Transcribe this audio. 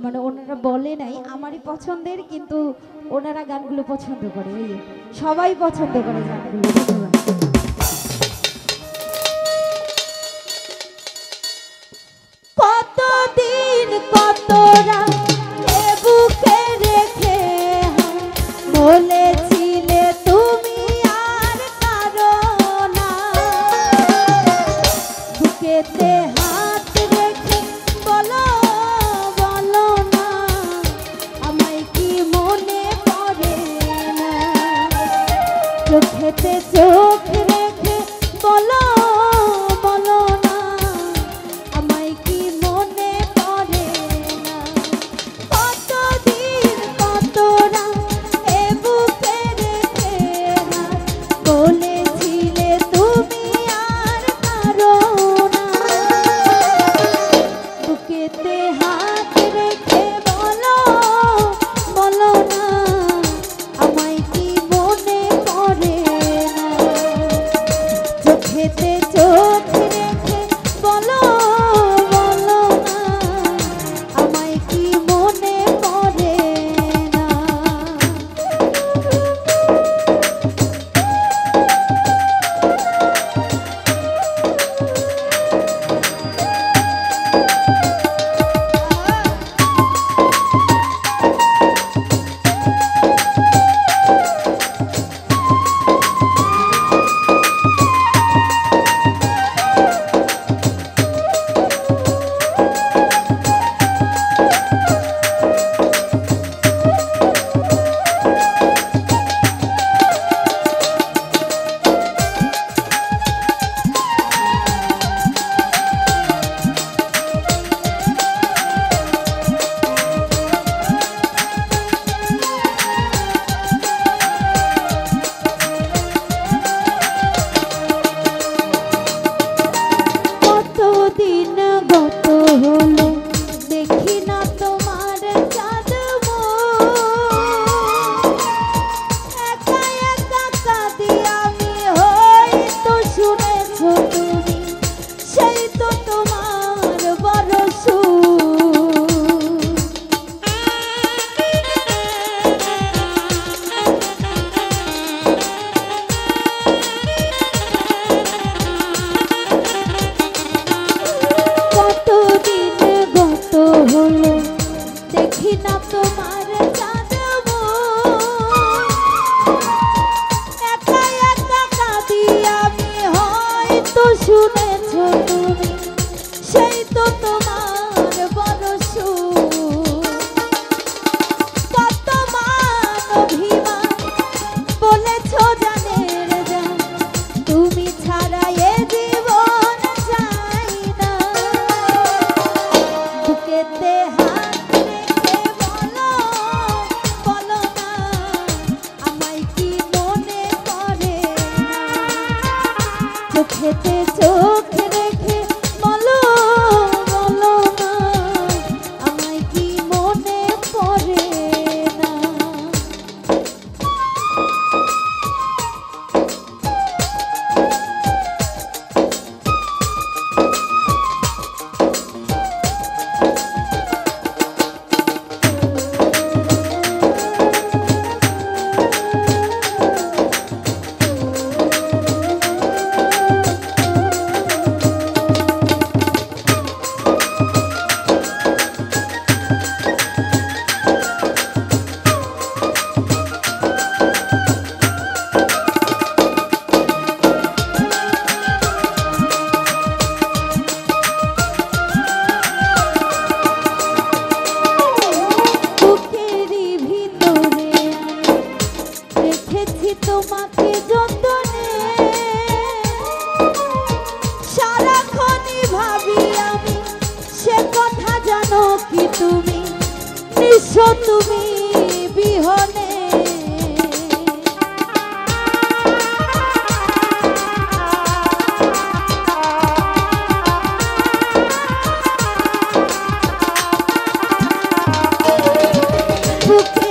মানে ওনারা বলে নাই আমারই পছন্দের, কিন্তু ওনারা গানগুলো পছন্দ করে, এই যে সবাই পছন্দ করে গানগুলো। কতদিন কত রাত বুকে রেখে বলেছিলে তুমি আর কারো না, বুকেতে হাত রেখে বলো বলো না আমায় কি মনে পড়ে না, চোখেতে চোখ রেখে বলো বলো না আমায় কি মনে পড়ে না, কতদিন কত রাত এ বুকে রেখে বলেছিলে তুমি আর কারো না, বুকেতে হাত রেখে বলো বলো না আমায় কি মনে পড়ে না, চোখেতে চোখ রেখে বলো বলো না আমায় কি মনে পড়ে না। কতদিন গত হলো দেখি না তোমার চাঁদ একা একা কাঁদি আমি, হয়তো শুনেছো তুমি সেই তো তোমার বড় কতদিন গত হলো দেখি না তোমার চাঁদ একা একা কাঁদি আমি, হয়তো শুনেছো তুমি সেই তো তোমার বড় কত মান অভিমান বলেছো জানের জান তুমি ছাড়া এ জীবন চাই না, বুকেতে হাত রেখে বলো বলো না আমায় কি মনে পড়ে না, চোখেতে চোখ রেখে বলো বলো না আমায় কি মনে পড়ে না। তোমাকে যতনে সারাক্ষণই ভাবি আমি, সে কথা জানো কি তুমি নিঃস্ব তুমি বিহনে, বুকে